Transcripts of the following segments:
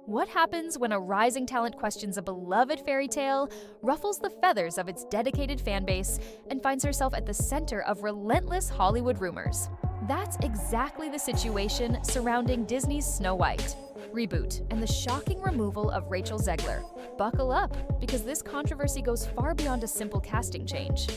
What happens when a rising talent questions a beloved fairy tale, ruffles the feathers of its dedicated fanbase, and finds herself at the center of relentless Hollywood rumors? That's exactly the situation surrounding Disney's Snow White reboot and the shocking removal of Rachel Zegler. Buckle up, because this controversy goes far beyond a simple casting change.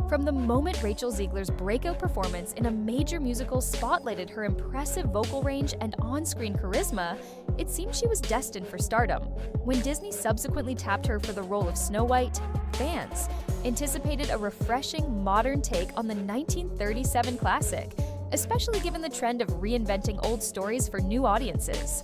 From the moment Rachel Zegler's breakout performance in a major musical spotlighted her impressive vocal range and on-screen charisma, it seemed she was destined for stardom. When Disney subsequently tapped her for the role of Snow White, fans anticipated a refreshing, modern take on the 1937 classic, especially given the trend of reinventing old stories for new audiences.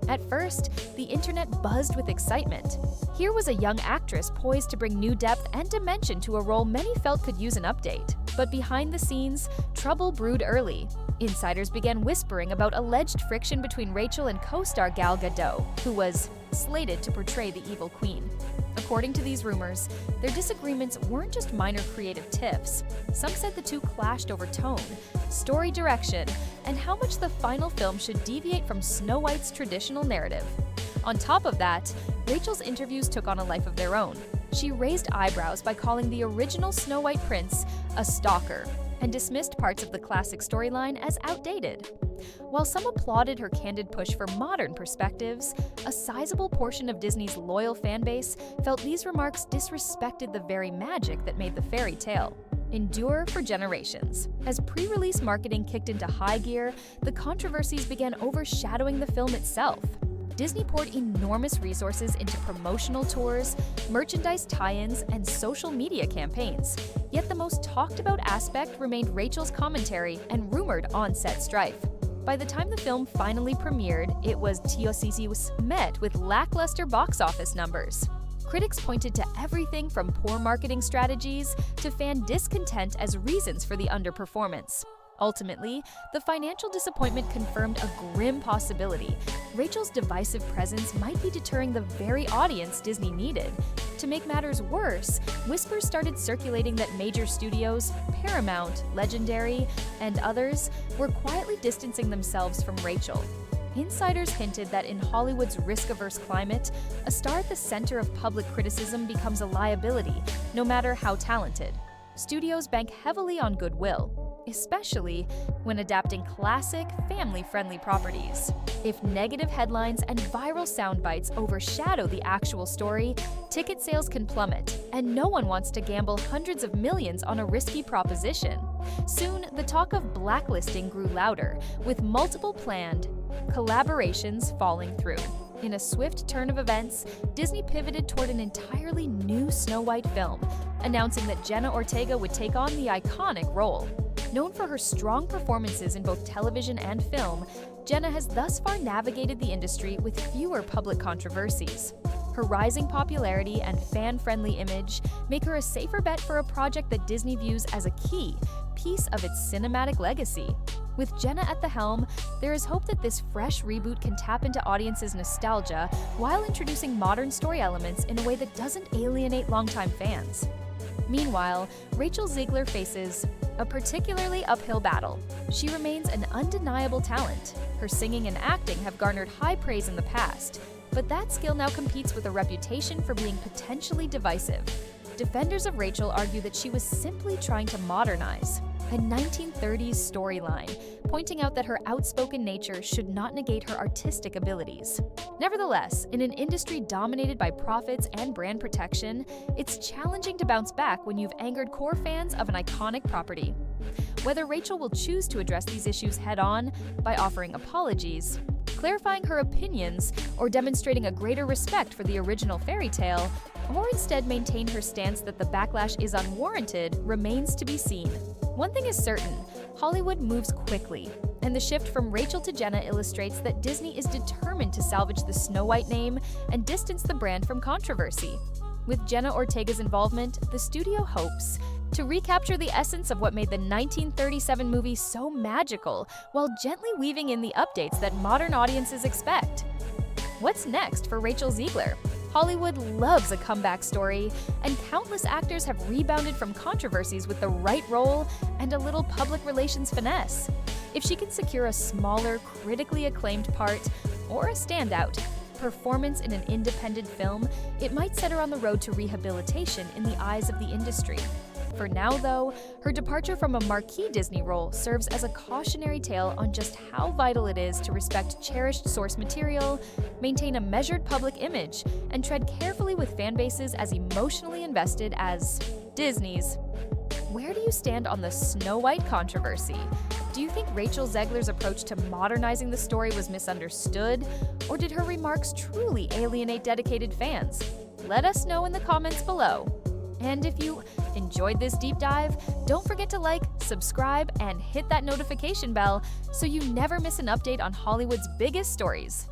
At first, the internet buzzed with excitement. Here was a young actress poised to bring new depth and dimension to a role many felt could use an update. But behind the scenes, trouble brewed early. Insiders began whispering about alleged friction between Rachel and co-star Gal Gadot, who was slated to portray the evil queen. According to these rumors, their disagreements weren't just minor creative tiffs. Some said the two clashed over tone, story direction, and how much the final film should deviate from Snow White's traditional narrative. On top of that, Rachel's interviews took on a life of their own. She raised eyebrows by calling the original Snow White prince a stalker and dismissed parts of the classic storyline as outdated. While some applauded her candid push for modern perspectives, a sizable portion of Disney's loyal fanbase felt these remarks disrespected the very magic that made the fairy tale endure for generations. As pre-release marketing kicked into high gear, the controversies began overshadowing the film itself. Disney poured enormous resources into promotional tours, merchandise tie-ins, and social media campaigns. Yet the most talked about aspect remained Rachel's commentary and rumored on-set strife. By the time the film finally premiered, it was met with lackluster box office numbers. Critics pointed to everything from poor marketing strategies to fan discontent as reasons for the underperformance. Ultimately, the financial disappointment confirmed a grim possibility. Rachel's divisive presence might be deterring the very audience Disney needed. To make matters worse, whispers started circulating that major studios, Paramount, Legendary, and others, were quietly distancing themselves from Rachel. Insiders hinted that in Hollywood's risk-averse climate, a star at the center of public criticism becomes a liability, no matter how talented. Studios bank heavily on goodwill, especially when adapting classic, family-friendly properties. If negative headlines and viral sound bites overshadow the actual story, ticket sales can plummet, and no one wants to gamble hundreds of millions on a risky proposition. Soon, the talk of blacklisting grew louder, with multiple planned collaborations falling through. In a swift turn of events, Disney pivoted toward an entirely new Snow White film, announcing that Jenna Ortega would take on the iconic role. Known for her strong performances in both television and film, Jenna has thus far navigated the industry with fewer public controversies. Her rising popularity and fan-friendly image make her a safer bet for a project that Disney views as a key piece of its cinematic legacy. With Jenna at the helm, there is hope that this fresh reboot can tap into audiences' nostalgia while introducing modern story elements in a way that doesn't alienate longtime fans. Meanwhile, Rachel Zegler faces a particularly uphill battle. She remains an undeniable talent. Her singing and acting have garnered high praise in the past, but that skill now competes with a reputation for being potentially divisive. Defenders of Rachel argue that she was simply trying to modernize a 1930s storyline, pointing out that her outspoken nature should not negate her artistic abilities. Nevertheless, in an industry dominated by profits and brand protection, it's challenging to bounce back when you've angered core fans of an iconic property. Whether Rachel will choose to address these issues head-on by offering apologies, clarifying her opinions, or demonstrating a greater respect for the original fairy tale, or instead maintain her stance that the backlash is unwarranted, remains to be seen. One thing is certain, Hollywood moves quickly, and the shift from Rachel to Jenna illustrates that Disney is determined to salvage the Snow White name and distance the brand from controversy. With Jenna Ortega's involvement, the studio hopes to recapture the essence of what made the 1937 movie so magical, while gently weaving in the updates that modern audiences expect. What's next for Rachel Zegler? Hollywood loves a comeback story, and countless actors have rebounded from controversies with the right role and a little public relations finesse. If she can secure a smaller, critically acclaimed part or a standout, performance in an independent film, it might set her on the road to rehabilitation in the eyes of the industry. For now, though, her departure from a marquee Disney role serves as a cautionary tale on just how vital it is to respect cherished source material, maintain a measured public image, and tread carefully with fan bases as emotionally invested as Disney's. Where do you stand on the Snow White controversy? Do you think Rachel Zegler's approach to modernizing the story was misunderstood, or did her remarks truly alienate dedicated fans? Let us know in the comments below. And if you enjoyed this deep dive, don't forget to like, subscribe, and hit that notification bell so you never miss an update on Hollywood's biggest stories.